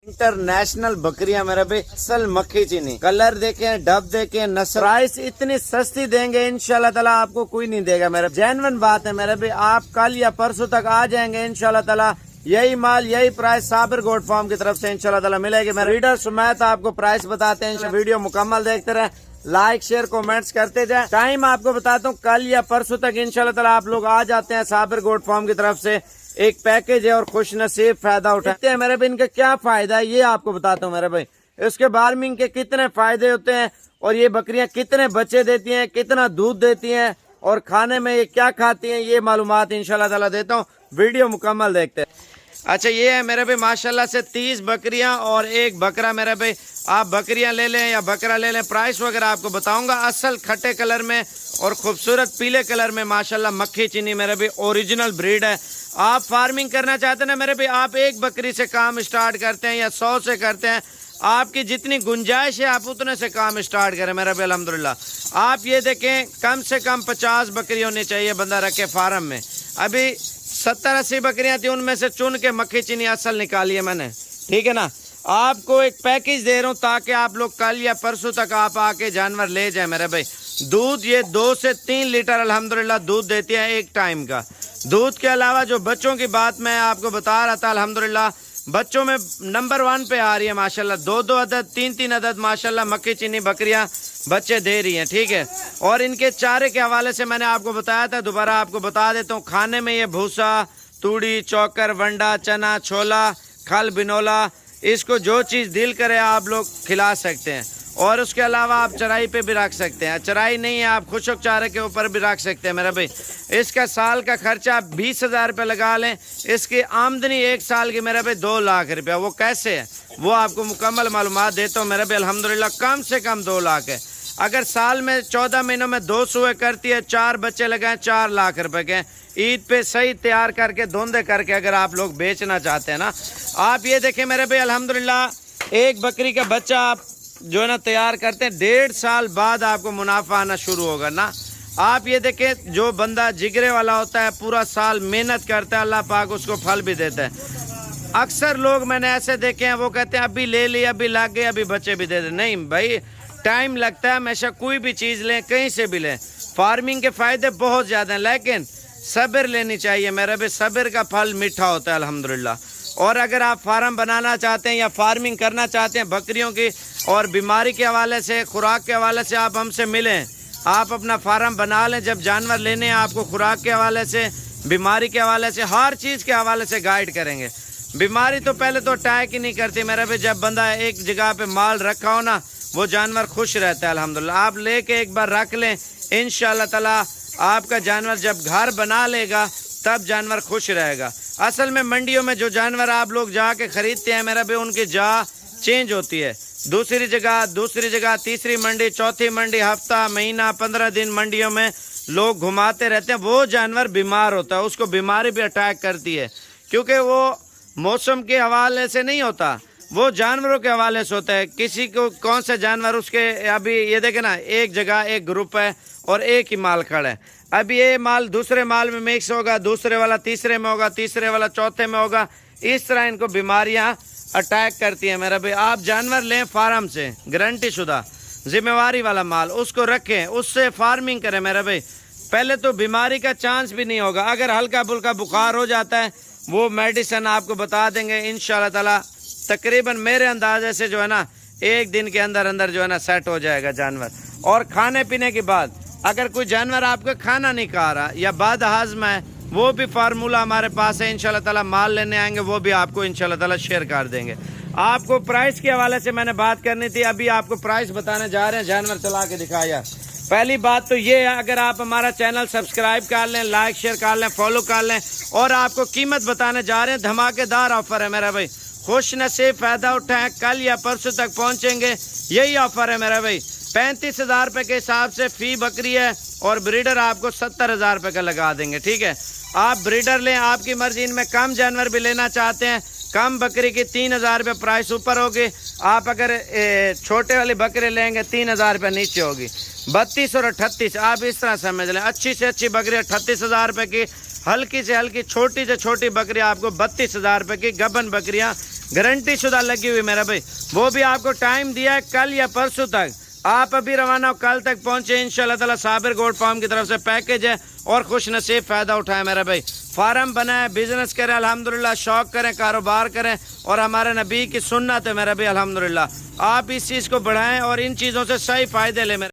International बकरियां मेरे भाई, असल मक्खी चीनी, कलर देखें, डब देखें, नस्ल, प्राइस इतनी सस्ती देंगे इंशाल्लाह ताला आपको कोई नहीं देगा मेरे। जेन्युइन बात है मेरे भाई, आप कल या परसों तक आ जाएंगे इंशाल्लाह ताला, यही माल यही प्राइस साबिर गोट फार्म की तरफ से इंशाल्लाह ताला मिलेगी। मेरे रीडर सुमैत आपको प्राइस बताते हैं, वीडियो मुकम्मल देखते रहे, लाइक शेयर कमेंट्स करते जाए। टाइम आपको बताता हूँ, कल या परसों तक इंशाल्लाह ताला आप लोग आ जाते हैं साबिर गोट फार्म की तरफ से, एक पैकेज है और खुश नसीब फायदा उठाते हैं मेरे भाई। इनका क्या फायदा है ये आपको बताता हूँ मेरे भाई, इसके बार्मिंग के कितने फायदे होते हैं और ये बकरियां कितने बच्चे देती हैं, कितना दूध देती हैं और खाने में ये क्या खाती हैं, ये मालूमात इंशाल्लाह ताला देता हूँ। वीडियो मुकम्मल देखते हैं। अच्छा ये है मेरे भाई माशाल्लाह से 30 बकरियां और एक बकरा मेरे भाई, आप बकरियां ले लें या बकरा ले लें, प्राइस वगैरह आपको बताऊंगा। असल खट्टे कलर में और खूबसूरत पीले कलर में माशाल्लाह मक्खी चीनी मेरे भाई ओरिजिनल ब्रीड है। आप फार्मिंग करना चाहते हैं ना मेरे भाई, आप एक बकरी से काम स्टार्ट करते हैं या 100 से करते हैं, आपकी जितनी गुंजाइश है आप उतने से काम स्टार्ट करें मेरे भाई। अल्हम्दुलिल्लाह आप ये देखें, कम से कम 50 बकरी होनी चाहिए बंदा रखे फार्म में। अभी 70-80 बकरियां थी, उनमें से चुन के मक्खी चीनी असल निकाली है मैंने, ठीक है ना। आपको एक पैकेज दे रहा हूँ ताकि आप लोग कल या परसों तक आप आके जानवर ले जाए मेरे भाई। दूध ये 2 से 3 लीटर अल्हम्दुलिल्लाह दूध देती है एक टाइम का। दूध के अलावा जो बच्चों की बात मैं आपको बता रहा था, अल्हम्दुलिल्लाह बच्चों में नंबर 1 पे आ रही है माशाल्लाह। 2-2 अदद 3-3 अदद माशाल्लाह मक्खी चीनी बकरियां बच्चे दे रही हैं, ठीक है। और इनके चारे के हवाले से मैंने आपको बताया था, दोबारा आपको बता देता हूँ। खाने में ये भूसा, तूड़ी, चौकर, वंडा, चना, छोला, खल, बिनोला, इसको जो चीज़ दिल करे आप लोग खिला सकते हैं। और उसके अलावा आप चराई पे भी रख सकते हैं, चराई नहीं है आप खुशक चारे के ऊपर भी रख सकते हैं मेरा भाई। इसका साल का खर्चा 20,000 रुपये लगा लें, इसकी आमदनी एक साल की मेरे भाई 2 लाख रुपया। वो कैसे है वो आपको मुकम्मल मालूमात देता हूँ मेरे भाई। अल्हम्दुलिल्लाह कम से कम 2 लाख है। अगर साल में 14 महीनों में 2 सुए करती है, 4 बच्चे लगाएं, 4 लाख रुपए के। ईद पे सही तैयार करके धुंधे करके अगर आप लोग बेचना चाहते हैं ना, आप ये देखें मेरे भाई अल्हम्दुलिल्लाह एक बकरी का बच्चा आप जो है ना तैयार करते हैं, 1.5 साल बाद आपको मुनाफा आना शुरू होगा ना। आप ये देखें, जो बंदा जिगरे वाला होता है पूरा साल मेहनत करता है, अल्लाह पाक उसको फल भी देता है। अक्सर लोग मैंने ऐसे देखे हैं, वो कहते हैं अभी ले ली, अभी लग गए, अभी बच्चे भी दे दे। नहीं भाई, टाइम लगता है हमेशा। कोई भी चीज़ लें, कहीं से भी लें, फार्मिंग के फ़ायदे बहुत ज़्यादा हैं, लेकिन सब्र लेनी चाहिए मेरे भाई। सब्र का फल मीठा होता है अल्हम्दुलिल्लाह। और अगर आप फार्म बनाना चाहते हैं या फार्मिंग करना चाहते हैं बकरियों की, और बीमारी के हवाले से, खुराक के हवाले से आप हमसे मिलें, आप अपना फार्म बना लें। जब जानवर लेने हैं आपको खुराक के हवाले से, बीमारी के हवाले से, हर चीज़ के हवाले से गाइड करेंगे। बीमारी तो पहले तो अटैक ही नहीं करती मेरा भाई। जब बंदा एक जगह पे माल रखा हो ना, वो जानवर खुश रहता है अल्हम्दुलिल्लाह। आप लेके एक बार रख लें, इंशाअल्लाह ताला आपका जानवर जब घर बना लेगा तब जानवर खुश रहेगा। असल में मंडियों में जो जानवर आप लोग जाके खरीदते हैं मेरा भाई, उनकी जा चेंज होती है, दूसरी जगह, तीसरी मंडी, चौथी मंडी, हफ्ता, महीना, 15 दिन मंडियों में लोग घुमाते रहते हैं। वो जानवर बीमार होता है, उसको बीमारी भी अटैक करती है, क्योंकि वो मौसम के हवाले से नहीं होता, वो जानवरों के हवाले से होता है। किसी को कौन सा जानवर उसके, अभी ये देखे ना, एक जगह एक ग्रुप है और एक ही माल खड़ा है। अभी ये माल दूसरे माल में मिक्स होगा, दूसरे वाला तीसरे में होगा, तीसरे वाला चौथे में होगा। इस तरह इनको बीमारियां अटैक करती हैं मेरा भाई। आप जानवर लें फार्म से, गारंटी शुदा जिम्मेवारी वाला माल, उसको रखें, उससे फार्मिंग करें मेरा भाई। पहले तो बीमारी का चांस भी नहीं होगा। अगर हल्का फुल्का बुखार हो जाता है, वो मेडिसिन आपको बता देंगे इंशाल्लाह ताला। तकरीबन मेरे अंदाजे से जो है ना 1 दिन के अंदर अंदर जो है ना सेट हो जाएगा जानवर। और खाने पीने के बाद अगर कोई जानवर आपका खाना नहीं खा रहा या बद हज़म है, वो भी फार्मूला हमारे पास है इंशाल्लाह ताला। माल लेने आएंगे वो भी आपको इंशाल्लाह ताला शेयर कर देंगे। आपको प्राइस के हवाले से मैंने बात करनी थी, अभी आपको प्राइस बताने जा रहे हैं। जानवर चला के दिखाया। पहली बात तो ये है, अगर आप हमारा चैनल सब्सक्राइब कर लें, लाइक शेयर कर लें, फॉलो कर लें, और आपको कीमत बताने जा रहे हैं। धमाकेदार ऑफर है मेरा भाई, खुश नसीब फायदा उठाएं। कल या परसों तक पहुंचेंगे, यही ऑफर है मेरा भाई। 35,000 रुपये के हिसाब से फी बकरी है, और ब्रीडर आपको 70,000 रुपये का लगा देंगे, ठीक है। आप ब्रीडर लें, आपकी मर्जी। इनमें कम जानवर भी लेना चाहते हैं, कम बकरी की 3,000 रुपये प्राइस ऊपर होगी। आप अगर छोटे वाली बकरी लेंगे 3,000 रुपये नीचे होगी। 32 और 38 आप इस तरह समझ लें। अच्छी से अच्छी बकरी 38,000 रुपये की, हल्की से हल्की छोटी से छोटी बकरी आपको 32,000 रुपये की। गबन बकरियाँ गारंटी शुदा लगी हुई मेरा भाई। वो भी आपको टाइम दिया है कल या परसों तक, आप अभी रवाना हो, कल तक पहुंचे इंशाल्लाह ताला। साबिर गोट फार्म की तरफ से पैकेज है और खुश नसीब फायदा उठाए मेरा भाई। फार्म बनाए, बिजनेस करें अल्हम्दुलिल्लाह, शौक करें, कारोबार करें, और हमारे नबी की सुन्नत है मेरा भाई अल्हम्दुलिल्लाह। आप इस चीज़ को बढ़ाएं और इन चीज़ों से सही फायदे लें मेरे